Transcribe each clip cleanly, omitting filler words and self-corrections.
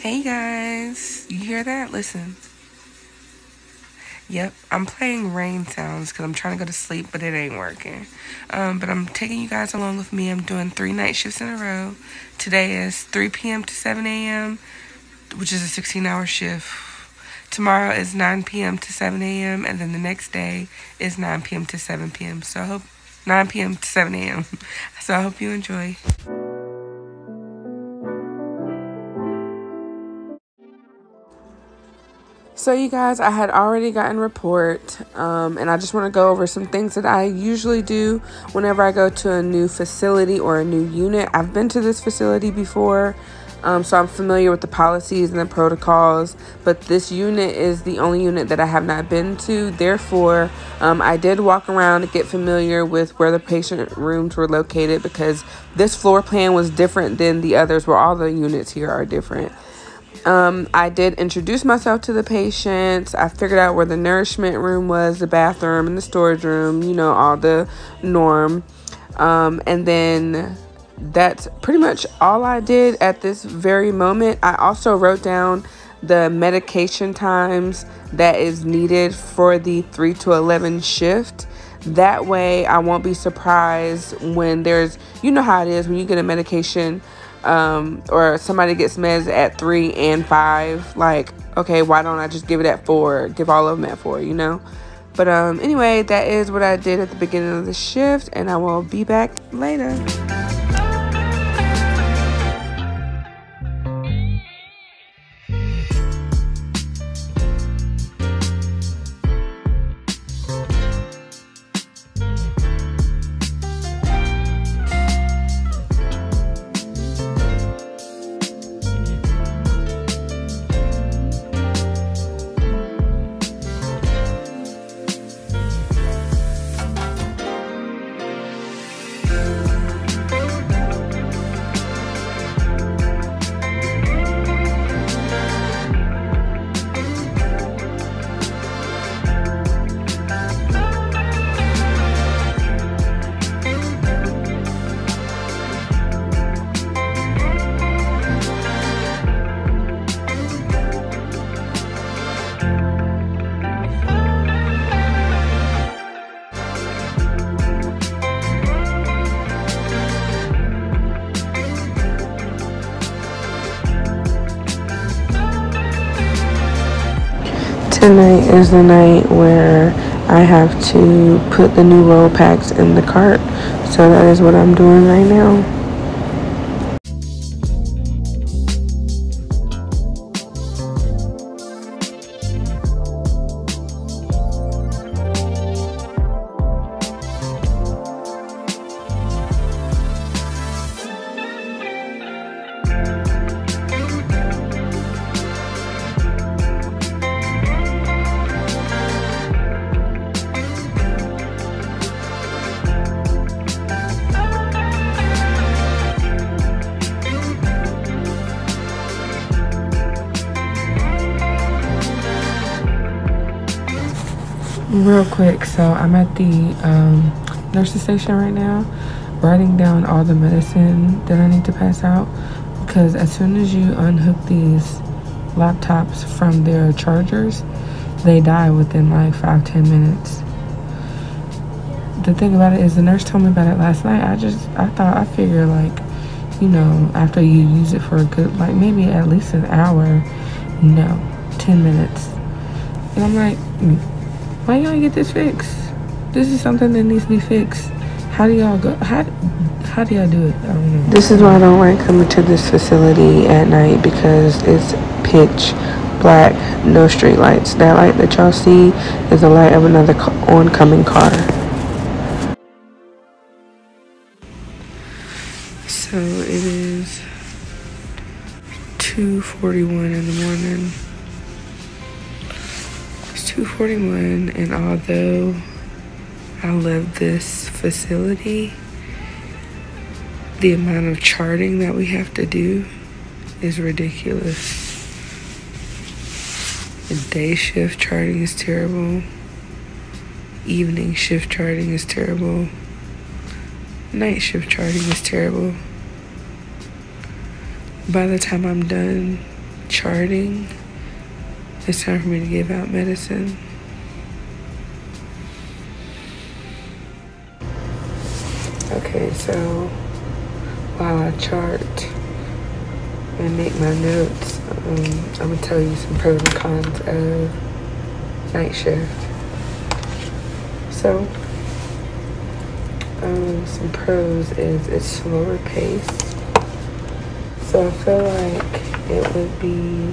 Hey guys, you hear that? Listen. Yep, I'm playing rain sounds because I'm trying to go to sleep, but it ain't working. But I'm taking you guys along with me. I'm doing 3 night shifts in a row. Today is 3 p.m. to 7 a.m., which is a 16-hour shift. Tomorrow is 9 p.m. to 7 a.m., and then the next day is 9 p.m. to 7 p.m. So I hope 9 p.m. to 7 a.m. So I hope you enjoy. So you guys, I had already gotten a report, and I just want to go over some things that I usually do whenever I go to a new facility or a new unit. I've been to this facility before, so I'm familiar with the policies and the protocols, but this unit is the only unit that I have not been to. Therefore, I did walk around to get familiar with where the patient rooms were located because this floor plan was different than the others where all the units here are different. I did introduce myself to the patients. I figured out where the nourishment room was, the bathroom, and the storage room, all the norm. And then that's pretty much all I did at this very moment. I also wrote down the medication times that is needed for the 3 to 11 shift. That way I won't be surprised when there's, how it is when you get a medication or somebody gets meds at 3 and 5, like, okay, why don't I just give it at 4, give all of them at 4, But anyway, that is what I did at the beginning of the shift, and I will be back later. Tonight is the night where I have to put the new roll packs in the cart. So that is what I'm doing right now. Real quick, so I'm at the nurse's station right now, writing down all the medicine that I need to pass out, because as soon as you unhook these laptops from their chargers, they die within like 5-10 minutes. The thing about it is, the nurse told me about it last night. I figured like, after you use it for a good, like maybe at least an hour, no, 10 minutes. And I'm like, why y'all get this fixed? This is something that needs to be fixed. How do y'all go? How do y'all do it? I don't know. This is why I don't like coming to this facility at night, because it's pitch black, no street lights. That light that y'all see is the light of another oncoming car. So it is 2:41 in the morning. 2:41, and although I love this facility, the amount of charting that we have to do is ridiculous. The day shift charting is terrible. Evening shift charting is terrible. Night shift charting is terrible. By the time I'm done charting. It's time for me to give out medicine. Okay, so while I chart and make my notes, I'm gonna tell you some pros and cons of night shift. So, some pros is it's slower paced. So I feel like it would be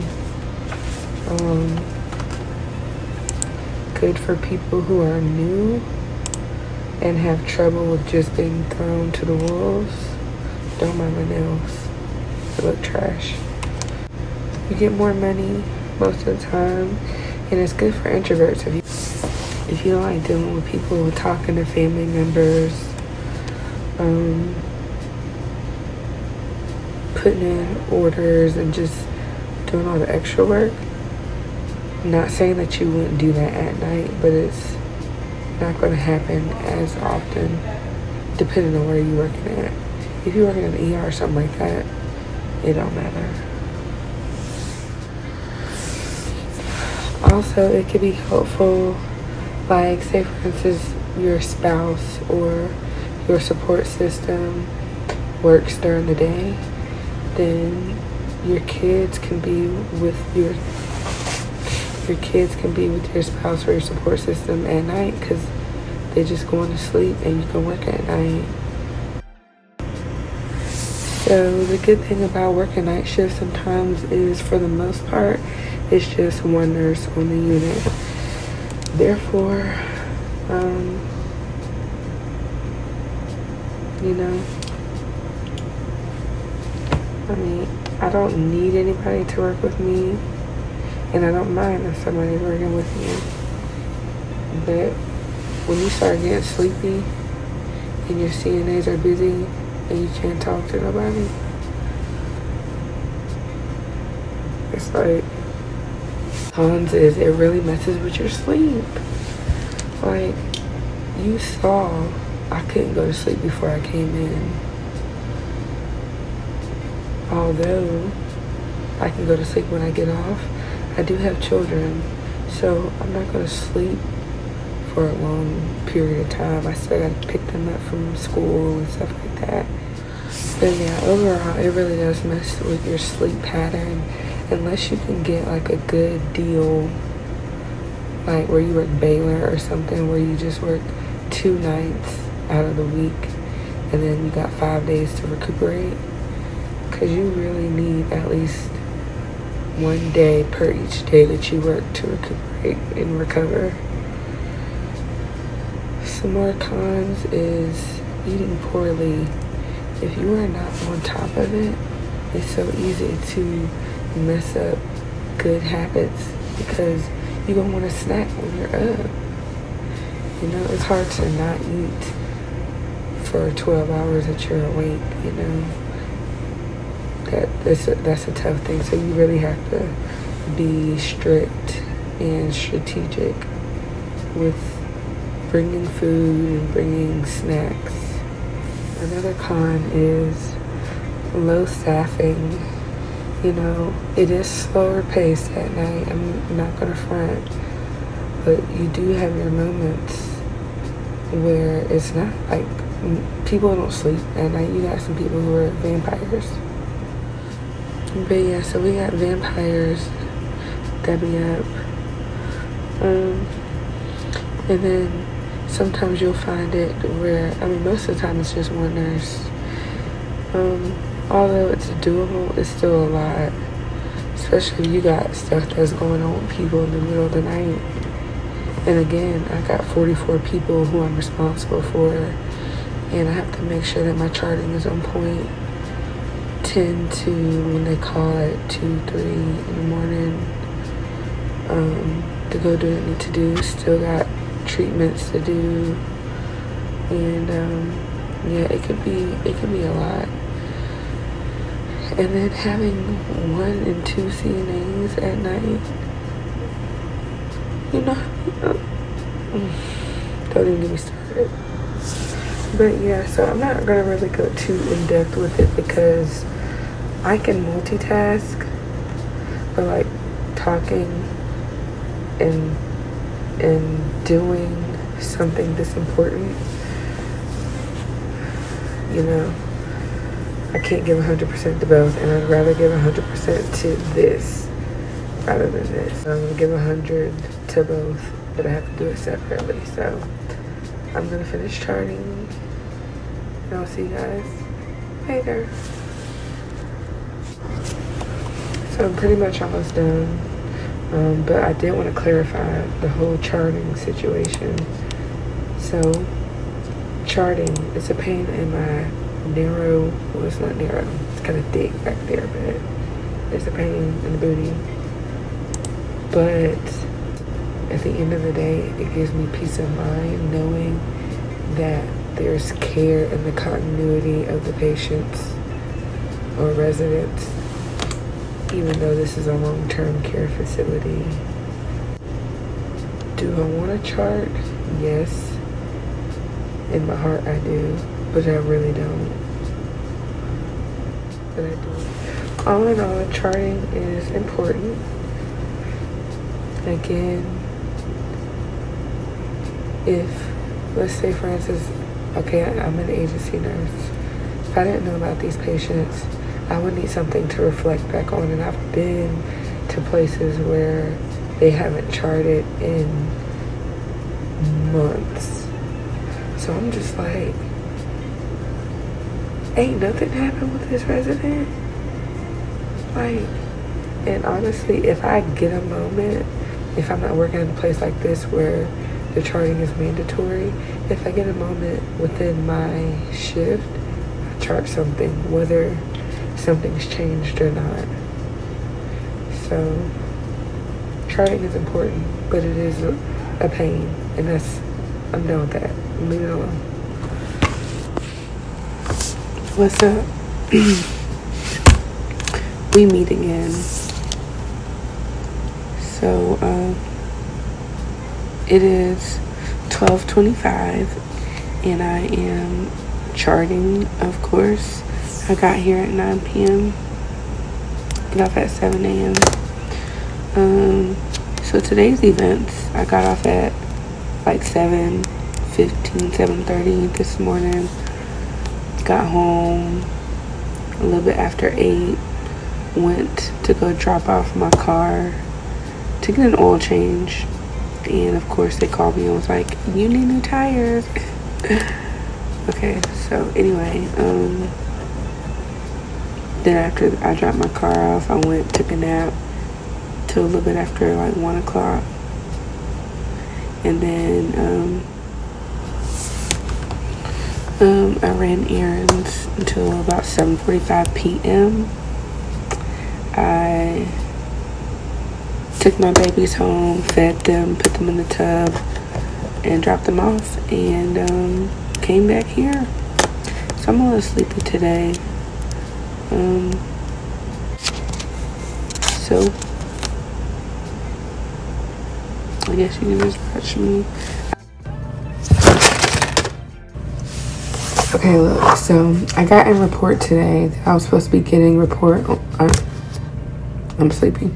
good for people who are new and have trouble with just being thrown to the wolves. Don't mind my nails. They look trash. You get more money most of the time, and it's good for introverts. If you don't like dealing with people, talking to family members, putting in orders and just doing all the extra work. Not saying that you wouldn't do that at night, but it's not going to happen as often depending on where you're working at. If you're working in the ER or something like that, it don't matter. Also, it could be helpful, like say for instance your spouse or your support system works during the day, then your kids can be with your spouse or your support system at night because they're just going to sleep and you can work at night. So the good thing about working night shift sometimes is, for the most part, it's just one nurse on the unit. Therefore, I mean, I don't need anybody to work with me, and I don't mind if somebody's working with me. But when you start getting sleepy and your CNAs are busy and you can't talk to nobody, it's like, cons is it really messes with your sleep. Like, you saw I couldn't go to sleep before I came in. Although I can go to sleep when I get off, I do have children, so I'm not going to sleep for a long period of time. I still got to pick them up from school and stuff like that. But yeah, overall, it really does mess with your sleep pattern unless you can get like a good deal, like where you work Baylor or something, where you just work 2 nights out of the week and then you got 5 days to recuperate, because you really need at least 1 day per each day that you work to recuperate and recover. Some more cons is eating poorly. If you are not on top of it, it's so easy to mess up good habits because you're going to want to snack when you're up. You know, it's hard to not eat for 12 hours that you're awake, you know. That's a tough thing. So you really have to be strict and strategic with bringing food and bringing snacks. Another con is low staffing. You know, it is slower paced at night. I'm not gonna front, but you do have your moments where it's not like people don't sleep at night. You got some people who are vampires. But yeah, so we got vampires that be up. And then sometimes you'll find it where, I mean, most of the time it's just one nurse. Although it's doable, it's still a lot. Especially if you got stuff that's going on with people in the middle of the night. And again, I got 44 people who I'm responsible for. And I have to make sure that my charting is on point. 10 to when they call at 2, 3 in the morning to go do what I need to do. Still got treatments to do, and yeah, it could be a lot. And then having 1 and 2 CNAs at night, you know, don't even get me started. But yeah, so I'm not gonna really go too in depth with it because I can multitask, but like talking and doing something this important, you know, I can't give 100% to both, and I'd rather give 100% to this rather than this. I'm gonna give 100 to both, but I have to do it separately. So I'm gonna finish charting, and I'll see you guys later. So I'm pretty much almost done, but I did want to clarify the whole charting situation. So charting, it's a pain in my narrow, well, it's not narrow, it's kind of thick back there, but it's a pain in the booty. But at the end of the day, it gives me peace of mind knowing that there's care in the continuity of the patients or residents, even though this is a long-term care facility. Do I want to chart? Yes. In my heart, I do, but I really don't. But I do. All in all, charting is important. Again, if, let's say for instance, okay, I'm an agency nurse. If I didn't know about these patients, I would need something to reflect back on. And I've been to places where they haven't charted in months. So I'm just like, ain't nothing happened with this resident. Like, and honestly, if I get a moment, if I'm not working in a place like this where the charting is mandatory, if I get a moment within my shift, I chart something, whether something's changed or not. So charting is important, but it is a pain, and I'm done with that. Leave it alone. What's up? We meet again. So it is 12:25 and I am charting, of course. I got here at 9 p.m. Got off at 7 a.m. So today's events, I got off at like 7:15, 7:30 this morning. Got home a little bit after 8. Went to go drop off my car to get an oil change. And of course they called me and was like, you need new tires. Okay, so anyway, then after I dropped my car off, I went, took a nap till a little bit after like 1 o'clock. And then I ran errands until about 7:45 p.m. I took my babies home, fed them, put them in the tub, and dropped them off, and came back here. So I'm a little sleepy today. So I guess you can just watch me. Okay, look, so I got a report today that I was supposed to be getting I'm sleepy.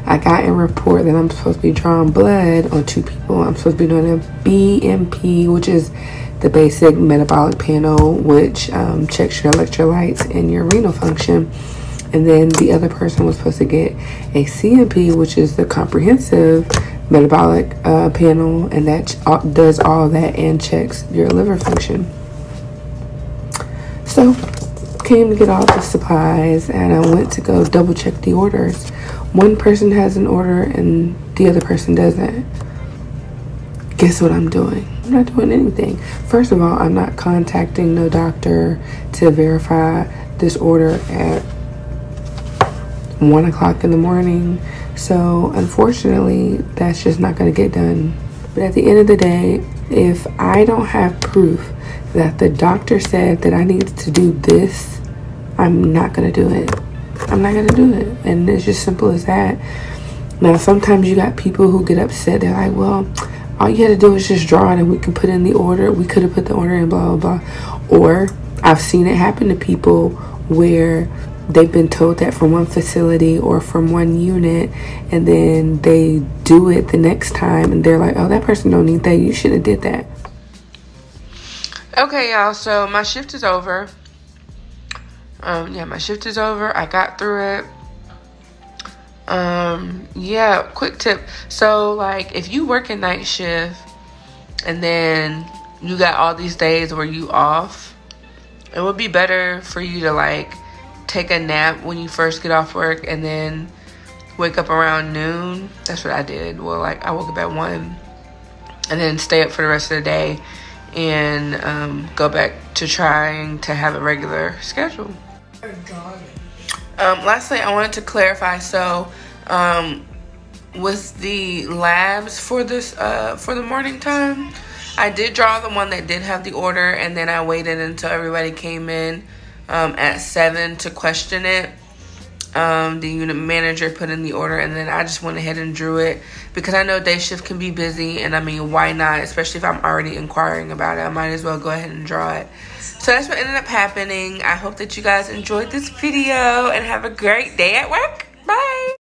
I got a report that I'm supposed to be drawing blood on 2 people. I'm supposed to be doing a BMP, which is the basic metabolic panel, which checks your electrolytes and your renal function. And then the other person was supposed to get a CMP, which is the comprehensive metabolic panel, and that does all that and checks your liver function. So came to get all the supplies, and I went to go double check the orders. One person has an order and the other person doesn't. Guess what I'm doing? I'm not doing anything. First of all, I'm not contacting no doctor to verify this order at 1 o'clock in the morning. So unfortunately, that's just not going to get done. But at the end of the day, if I don't have proof that the doctor said that I need to do this, I'm not going to do it. I'm not going to do it. And it's just simple as that. Now, sometimes you got people who get upset. They're like, well, all you had to do is just draw it and we can put in the order. We could have put the order in, blah, blah, blah. Or I've seen it happen to people where they've been told that from one facility or from one unit, and then they do it the next time and they're like, oh, that person don't need that, you should have did that. Okay, y'all, so my shift is over. My shift is over. I got through it. Quick tip. So, like, if you work a night shift and then you got all these days where you off, it would be better for you to, like, take a nap when you first get off work and then wake up around noon. That's what I did. Well, like, I woke up at 1 and then stay up for the rest of the day and go back to trying to have a regular schedule. Lastly, I wanted to clarify. So, with the labs for this, for the morning time, I did draw the one that did have the order, and then I waited until everybody came in at 7 to question it. The unit manager put in the order, and then I just went ahead and drew it because I know day shift can be busy, and I mean, why not? Especially if I'm already inquiring about it, I might as well go ahead and draw it. So that's what ended up happening. I hope that you guys enjoyed this video and have a great day at work. Bye.